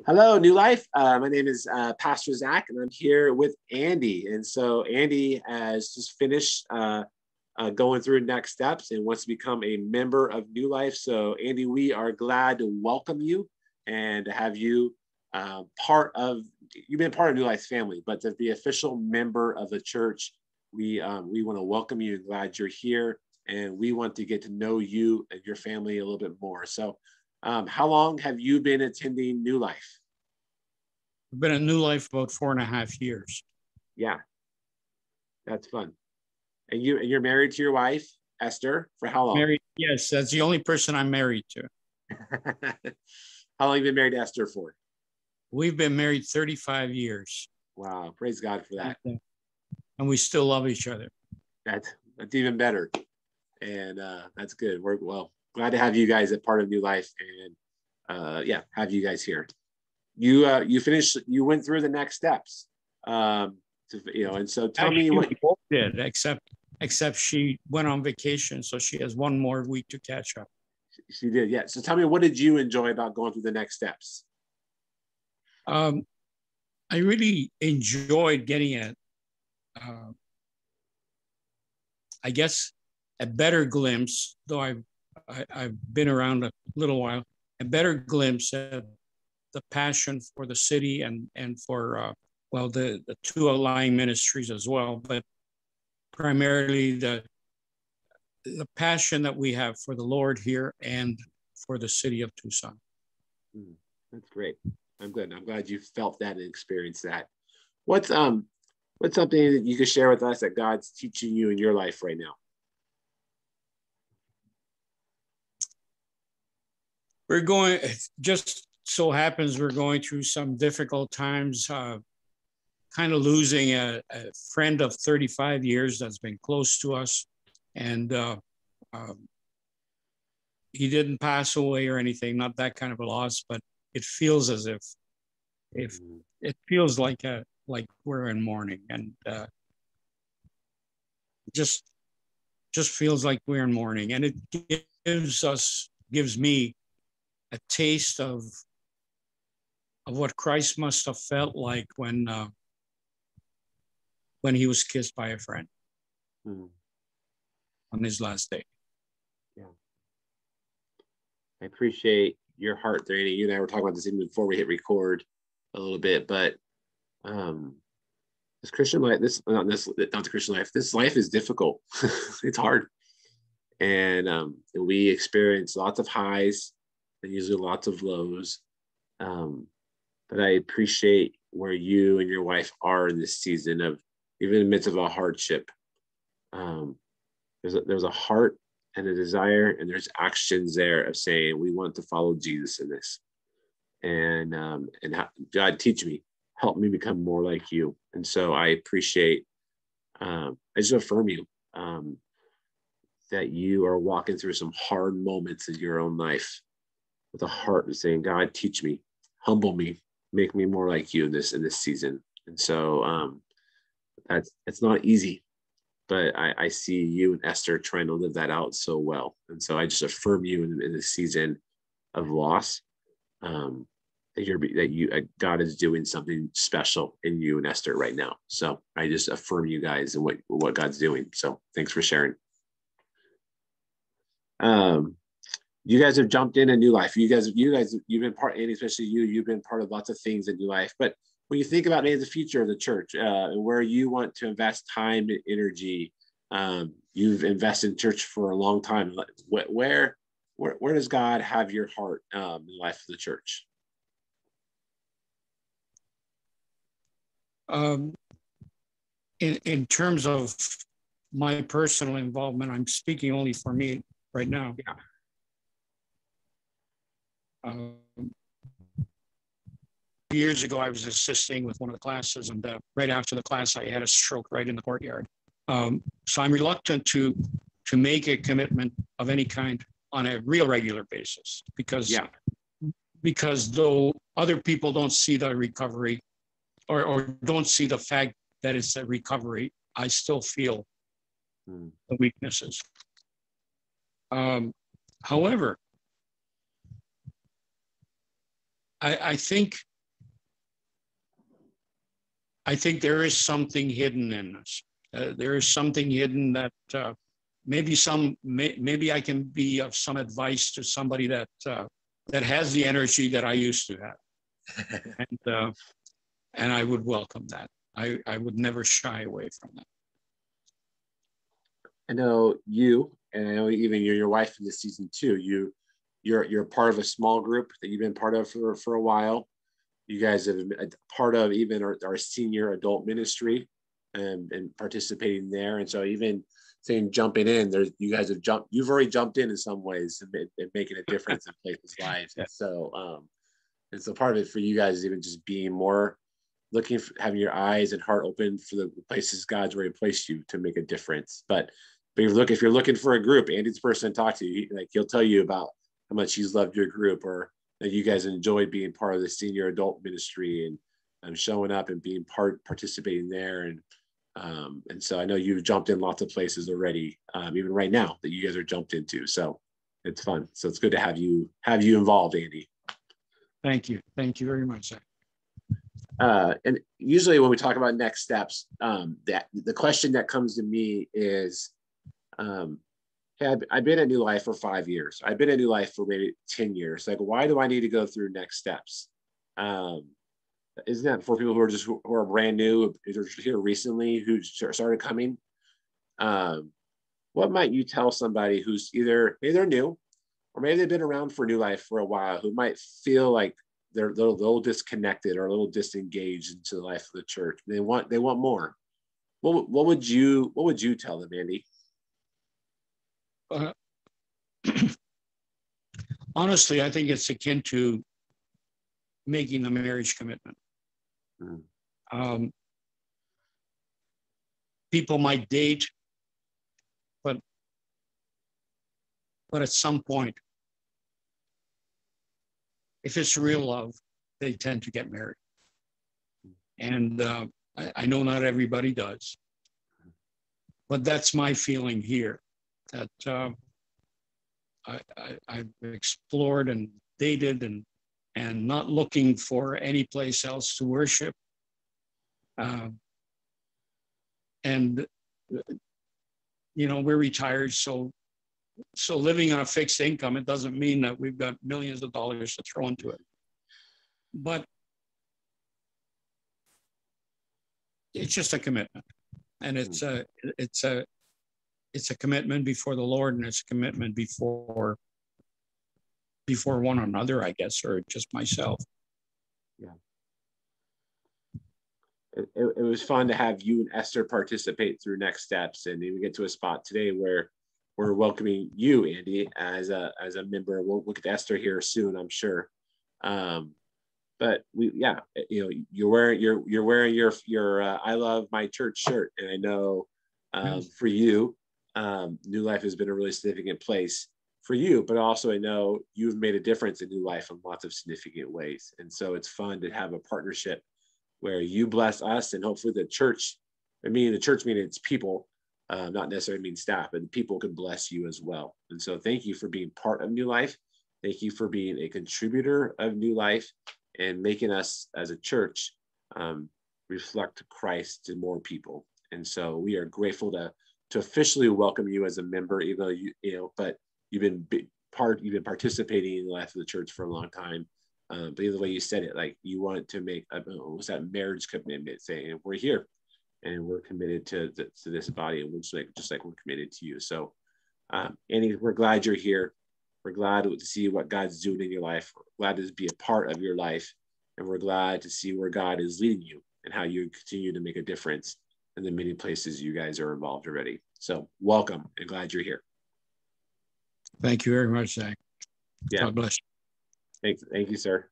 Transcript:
Hello, New Life. My name is Pastor Zach, and I'm here with Andy. And so Andy has just finished going through next steps and wants to become a member of New Life. So Andy, we are glad to welcome you and to have you you've been part of New Life's family, but to be official member of the church, we want to welcome you and glad you're here. And we want to get to know you and your family a little bit more. So how long have you been attending New Life? I've been at New Life about 4.5 years. Yeah, that's fun. And you're married to your wife, Esther, for how long? Married, yes, that's the only person I'm married to. How long have you been married to Esther for? We've been married 35 years. Wow, praise God for that. And we still love each other. That's even better. And that's good. We're glad to have you guys a part of New Life and have you guys here. You went through the next steps. And so tell me what we both did, except she went on vacation, so she has one more week to catch up. She did, yeah. So tell me, what did you enjoy about going through the next steps? I really enjoyed getting I guess a better glimpse, though I've been around a little while, a better glimpse at the passion for the city and for the two outlying ministries as well, but primarily the passion that we have for the Lord here and for the city of Tucson. That's great. I'm good. I'm glad you felt that and experienced that. What's something that you could share with us that God's teaching you in your life right now? Just so happens we're going through some difficult times, kind of losing a friend of 35 years that's been close to us. And he didn't pass away or anything, not that kind of a loss, but it feels as if it feels like we're in mourning, and just feels like we're in mourning. And it gives me a taste of what Christ must have felt like when he was kissed by a friend on his last day. Yeah, I appreciate your heart there, Andy. You and I were talking about this even before we hit record a little bit, but this Christian life, not the Christian life, this life is difficult. It's hard, and we experience lots of highs and usually lots of lows. But I appreciate where you and your wife are in this season of, even in the midst of a hardship. There's a heart and a desire, and there's actions there of saying we want to follow Jesus in this. And God, teach me, help me become more like you. And so I appreciate, I just affirm you that you are walking through some hard moments in your own life with a heart of saying, God, teach me, humble me, make me more like you in this season. And so it's not easy, but I see you and Esther trying to live that out so well. And so I just affirm you in this season of loss, that God is doing something special in you and Esther right now. So I just affirm you guys and what God's doing. So thanks for sharing. You guys have jumped in a New Life. You guys, you've been part, Andy, especially you've been part of lots of things in New Life. But when you think about maybe the future of the church, and where you want to invest time and energy, you've invested in church for a long time. Where does God have your heart in the life of the church? In terms of my personal involvement, I'm speaking only for me right now. Yeah. Years ago, I was assisting with one of the classes, and right after the class, I had a stroke right in the courtyard. So I'm reluctant to make a commitment of any kind on a real regular basis, because though other people don't see the recovery or don't see the fact that it's a recovery, I still feel the weaknesses. However, I think I think there is something hidden in us. There is something hidden that maybe I can be of some advice to somebody that has the energy that I used to have, and I would welcome that. I would never shy away from that. I know you, and I know even your wife in this season too. You're part of a small group that you've been part of for a while. You guys have been a part of even our senior adult ministry and participating there. And so even saying jumping in, you guys have jumped. You've already jumped in some ways and making a difference in people's lives. And so part of it for you guys is even just being more looking for, having your eyes and heart open for the places God's already placed you to make a difference. But if you're looking for a group, Andy's the person to talk to. He'll tell you about how much he's loved your group, or that you guys enjoyed being part of the senior adult ministry and showing up and being participating there. And so I know you've jumped in lots of places already, even right now that you guys are jumped into. So it's fun. So it's good to have you involved, Andy. Thank you. Thank you very much. And usually when we talk about next steps, the question that comes to me is, hey, I've been at New Life for 5 years. I've been at New Life for maybe 10 years. Like, why do I need to go through next steps? Isn't that for people who are brand new, who are here recently, who started coming? What might you tell somebody who's either maybe they're new, or maybe they've been around for New Life for a while, who might feel like they're a little disconnected or a little disengaged into the life of the church? They want more. What would you tell them, Andy? Honestly, I think it's akin to making a marriage commitment. People might date, but at some point, if it's real love, they tend to get married. And I know not everybody does, but that's my feeling here, that I've explored and dated and not looking for any place else to worship. And we're retired, so living on a fixed income, it doesn't mean that we've got millions of dollars to throw into it. But it's just a commitment, and it's a commitment before the Lord, and it's a commitment before one another, I guess, or just myself. Yeah. It was fun to have you and Esther participate through next steps, and we get to a spot today where we're welcoming you, Andy, as a member. We'll look at Esther here soon, I'm sure. But you're wearing your I love my church shirt, and I know for you, New Life has been a really significant place for you, but also I know you've made a difference in New Life in lots of significant ways. And so it's fun to have a partnership where you bless us, and hopefully the church meaning it's people, not necessarily mean staff, but people can bless you as well. And so thank you for being part of New Life. Thank you for being a contributor of New Life and making us as a church reflect Christ to more people. And so we are grateful to officially welcome you as a member, even though but you've been participating in the life of the church for a long time. But the way you said it, like you want to make that marriage commitment, saying we're here and we're committed to this body, and we're just like we're committed to you. So Andy, we're glad you're here. We're glad to see what God's doing in your life. We're glad to be a part of your life, and we're glad to see where God is leading you and how you continue to make a difference in the many places you guys are involved already. So welcome, and glad you're here. Thank you very much, Zach. Yeah. God bless you. Thank you, sir.